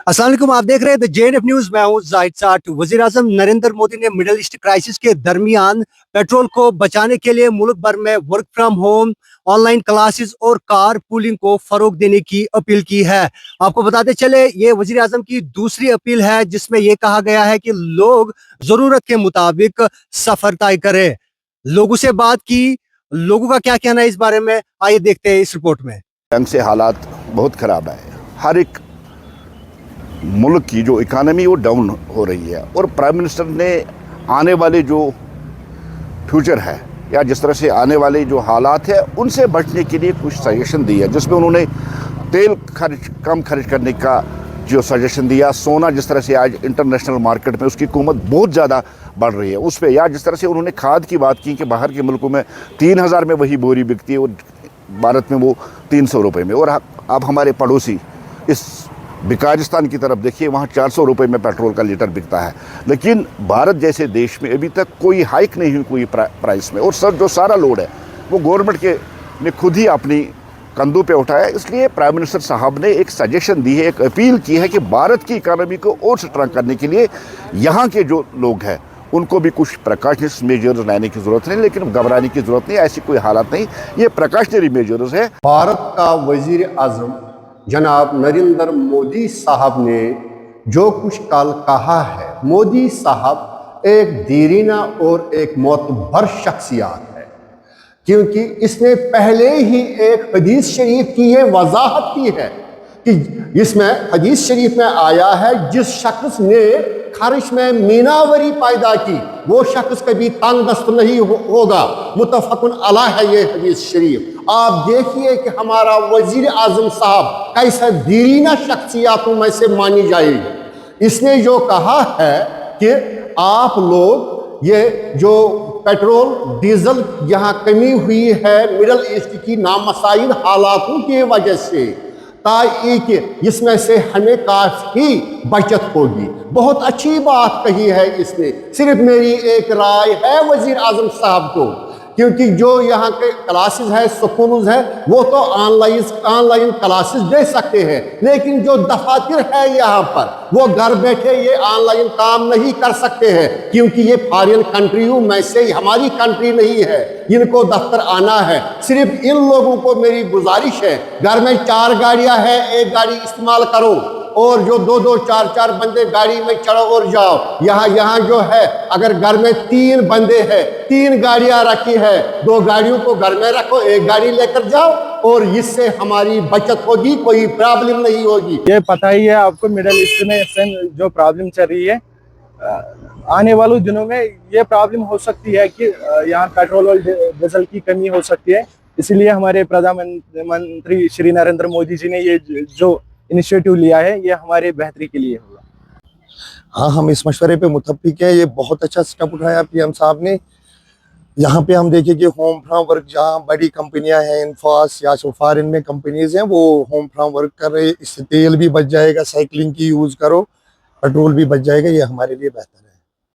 अस्सलाम वालेकुम, आप देख रहे हैं द जेएनएफ न्यूज। मैं हूं जाहिद साठ। वजीर आजम नरेंद्र मोदी ने मिडल ईस्ट क्राइसिस के दरमियान पेट्रोल को बचाने के लिए मुल्क भर में work from home, online classes और कार पूलिंग को फरोग देने की अपील की है। आपको बताते चले, ये वजीर आजम की दूसरी अपील है जिसमें यह कहा गया है कि लोग जरूरत के मुताबिक सफर तय करें। लोगों से बात की, लोगों का क्या कहना है इस बारे में, आइए देखते हैं इस रिपोर्ट में। ढंग से हालात बहुत ख़राब है। हर एक मुल्क की जो इकानमी वो डाउन हो रही है और प्राइम मिनिस्टर ने आने वाले जो फ्यूचर है या जिस तरह से आने वाले जो हालात है उनसे बचने के लिए कुछ सजेशन दी है, जिसमें उन्होंने तेल कम खर्च करने का जो सजेशन दिया। सोना जिस तरह से आज इंटरनेशनल मार्केट में उसकी कीमत बहुत ज़्यादा बढ़ रही है उस पर, या जिस तरह से उन्होंने खाद की बात की कि बाहर के मुल्कों में 3000 में वही बोरी बिकती है और भारत में वो 300 रुपये में। और अब हमारे पड़ोसी इस बिकाजिस्तान की तरफ देखिए, वहाँ 400 रुपये में पेट्रोल का लीटर बिकता है। लेकिन भारत जैसे देश में अभी तक कोई हाइक नहीं हुई कोई प्राइस में, और जो सारा लोड है वो गवर्नमेंट के ने खुद ही अपनी कंधों पे उठाया। इसलिए प्राइम मिनिस्टर साहब ने एक सजेशन दी है, एक अपील की है कि भारत की इकानमी को और स्ट्रांग करने के लिए यहाँ के जो लोग हैं उनको भी कुछ प्रिकॉशनरी मेजर्स लेने की ज़रूरत नहीं, लेकिन घबराने की ज़रूरत नहीं, ऐसी कोई हालत नहीं। ये प्रिकॉशनरी मेजर्स है। भारत का वजीर आजम जनाब नरेंद्र मोदी साहब ने जो कुछ कल कहा है, मोदी साहब एक दीरीना और एक मोतबर शख्सियत है, क्योंकि इसने पहले ही एक हदीस शरीफ की ये वजाहत की है कि इसमें हदीस शरीफ में आया है, जिस शख्स ने खर्च में मीनावरी पैदा की वो शख्स कभी तंगदस्त नहीं होगा। मुतफकुन अलैह है ये हदीस शरीफ। आप देखिए कि हमारा वजीर आजम साहब कैसा दीरीना शख्सियतों में से मानी जाएगी। इसने जो कहा है कि आप लोग ये जो पेट्रोल डीजल यहाँ कमी हुई है मिडल ईस्ट की नामसाइन हालातों की वजह से, ताकि इसमें से हमें काफी बचत होगी। बहुत अच्छी बात कही है इसने। सिर्फ मेरी एक राय है वजीर आजम साहब को, क्योंकि जो यहाँ के क्लासेस है, स्कूल्स है, वो तो ऑनलाइन क्लासेस दे सकते हैं, लेकिन जो दफातर है यहाँ पर वो घर बैठे ये ऑनलाइन काम नहीं कर सकते हैं, क्योंकि ये फॉरेन कंट्रियों में से हमारी कंट्री नहीं है, इनको दफ्तर आना है। सिर्फ इन लोगों को मेरी गुजारिश है, घर में 4 गाड़ियां हैं, एक गाड़ी इस्तेमाल करो और जो 2-2, 4-4 बंदे गाड़ी में चढ़ो और जाओ। यहाँ जो है, अगर घर में 3 बंदे हैं, 3 गाड़ियां रखी है, 2 गाड़ियों को घर में रखो, एक गाड़ी लेकर जाओ और इससे हमारी बचत होगी, कोई प्रॉब्लम नहीं होगी। ये पता ही है आपको, मिडल ईस्ट में इस टाइम जो प्रॉब्लम चल रही है, आने वाले दिनों में ये प्रॉब्लम हो सकती है कि यहाँ पेट्रोल और डीजल की कमी हो सकती है। इसीलिए हमारे प्रधानमंत्री श्री नरेंद्र मोदी जी ने ये जो इनिशिएटिव लिया है, ये हमारे बेहतरी के लिए होगा। हाँ, हम इस मशवरे पे मुतफिक है। ये बहुत अच्छा स्टेप उठाया पीएम साहब ने। यहाँ पे हम देखें कि होम फ्रॉम वर्क, जहाँ बड़ी कंपनियां हैं, इन्फास या फॉरेन में कंपनीज हैं, वो होम फ्रॉम वर्क कर रहे हैं। इससे तेल भी बच जाएगा, साइकिलिंग की यूज़ करो, पेट्रोल भी बच जाएगा। ये हमारे लिए बेहतर है।